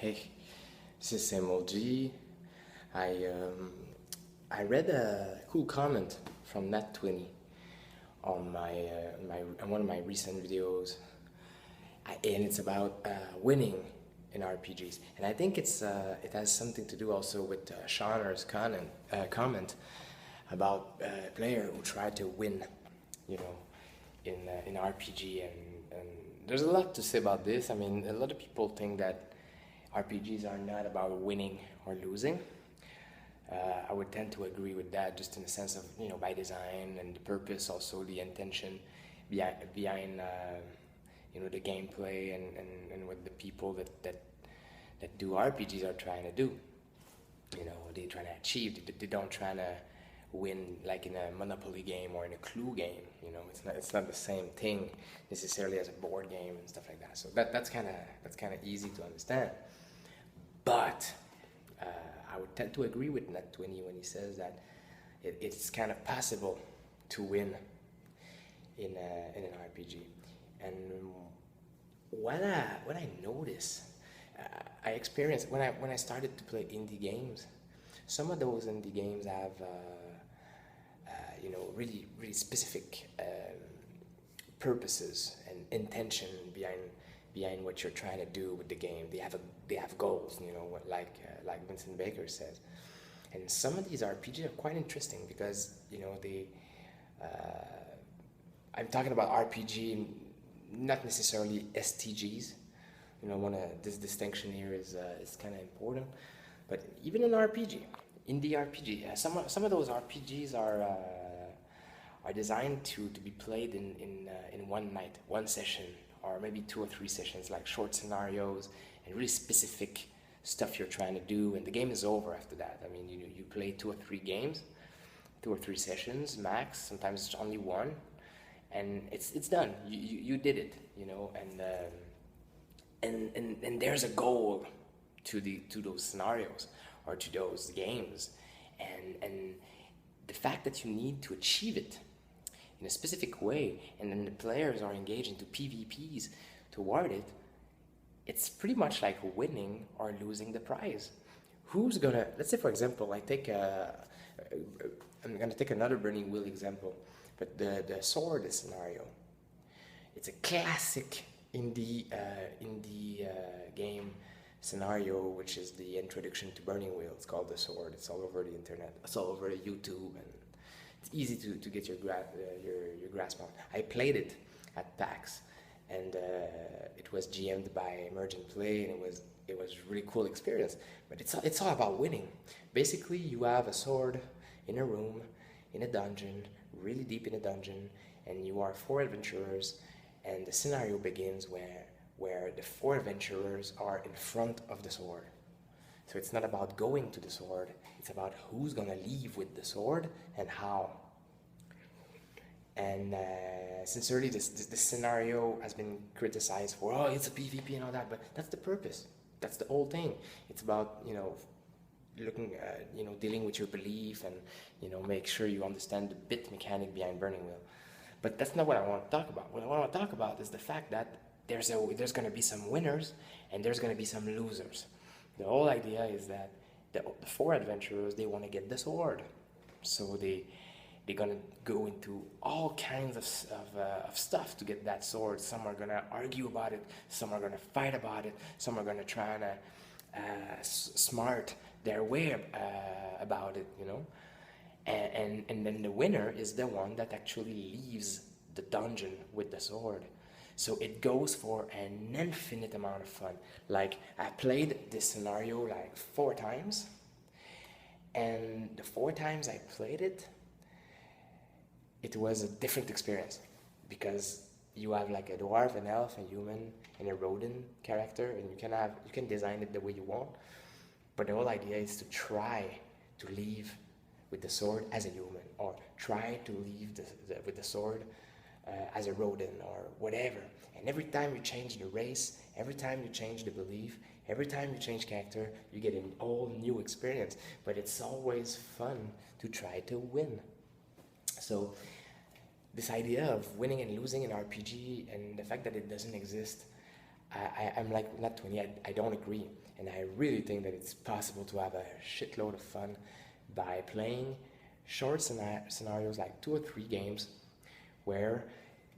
Hey, this is MLG. I um, I read a cool comment from Nat20 on on one of my recent videos, and it's about winning in RPGs. And I think it has something to do also with Shauner's comment about a player who tried to win, you know, in RPG. And there's a lot to say about this. I mean, a lot of people think that RPGs are not about winning or losing. I would tend to agree with that, just in the sense of, by design and the purpose, also the intention behind the gameplay and what the people that do RPGs are trying to do. They're trying to achieve. They don't try to win like in a Monopoly game or in a Clue game. It's not the same thing necessarily as a board game and stuff like that. So that's kind of easy to understand. But I would tend to agree with Nat20 when he says that it's kind of possible to win in an RPG. And what I noticed, I experienced when I started to play indie games. Some of those indie games have really specific purposes and intention behind what you're trying to do with the game. They have goals, like Vincent Baker says. And some of these RPGs are quite interesting because I'm talking about RPG, not necessarily STGs. This distinction here is kind of important. But even an RPG, indie RPG, some of those RPGs are designed to be played in one night, one session, or maybe 2 or 3 sessions, like short scenarios and really specific stuff you're trying to do, and the game is over after that. I mean, you play 2 or 3 games, 2 or 3 sessions max. Sometimes it's only one, and it's done. You did it, and there's a goal to those scenarios or to those games, and the fact that you need to achieve it in a specific way, and then the players are engaged into PvPs toward it, it's pretty much like winning or losing the prize. Let's say for example, I'm gonna take another Burning Wheel example, but the sword scenario, it's a classic indie game scenario, which is the introduction to Burning Wheel. It's called The Sword. It's all over the internet. It's all over YouTube, and it's easy to get your grasp on. I played it at PAX, and it was GM'd by Emergent Play, and it was a really cool experience. But it's all about winning. Basically, you have a sword in a room, in a dungeon, really deep in a dungeon, and you are 4 adventurers, and the scenario begins where the 4 adventurers are in front of the sword. So it's not about going to the sword, it's about who's gonna leave with the sword and how. And sincerely, this scenario has been criticized for, oh, it's a PvP and all that, but that's the purpose. That's the whole thing. It's about, looking at, dealing with your belief and, make sure you understand the bit mechanic behind Burning Wheel. But that's not what I want to talk about. What I want to talk about is the fact that there's going to be some winners and there's going to be some losers. The whole idea is that the 4 adventurers, they want to get the sword, so they're going to go into all kinds of stuff to get that sword. Some are going to argue about it, some are going to fight about it, some are going to try to smart their way about it, and then the winner is the one that actually leaves the dungeon with the sword. So it goes for an infinite amount of fun. Like, I played this scenario like 4 times, and the 4 times I played it, it was a different experience, because you have like a dwarf, an elf, a human, and a rodent character, and you can design it the way you want. But the whole idea is to try to leave with the sword as a human, or try to leave with the sword as a rodent or whatever. And every time you change the race, every time you change the belief, every time you change character, you get a whole new experience. But it's always fun to try to win. So this idea of winning and losing in RPG, and the fact that it doesn't exist, I'm like not 20. I don't agree, and I really think that it's possible to have a shitload of fun by playing short scenarios, like 2 or 3 games, where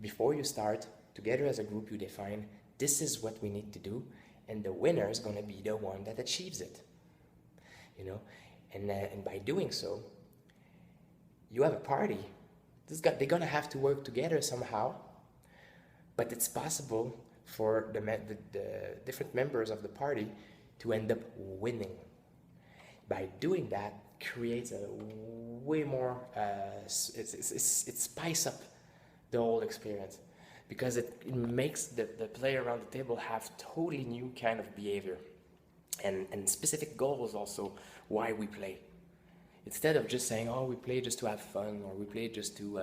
before you start together as a group, you define this is what we need to do, and the winner is going to be the one that achieves it. You know, and by doing so, you have a party. They're gonna have to work together somehow, but it's possible for the different members of the party to end up winning. By doing that, creates a way more. It spice up the whole experience, because it makes the player around the table have totally new kind of behavior, and specific goals also why we play. Instead of just saying, oh, we play just to have fun, or we play just to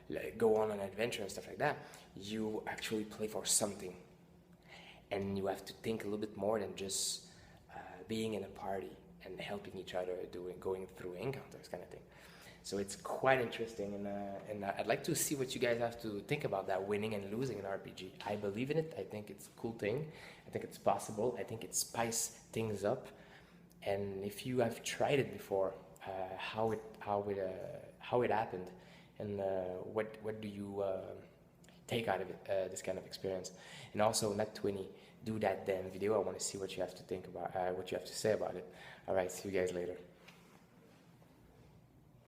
like go on an adventure and stuff like that, you actually play for something. And you have to think a little bit more than just being in a party and helping each other going through encounters kind of thing. So it's quite interesting, and I'd like to see what you guys have to think about that winning and losing in RPG. I believe in it. I think it's a cool thing. I think it's possible. I think it spices things up. And if you have tried it before, how it happened, and what do you take out of it, this kind of experience? And also, not 20, do that damn video. I want to see what you have to think about, what you have to say about it. All right, see you guys later.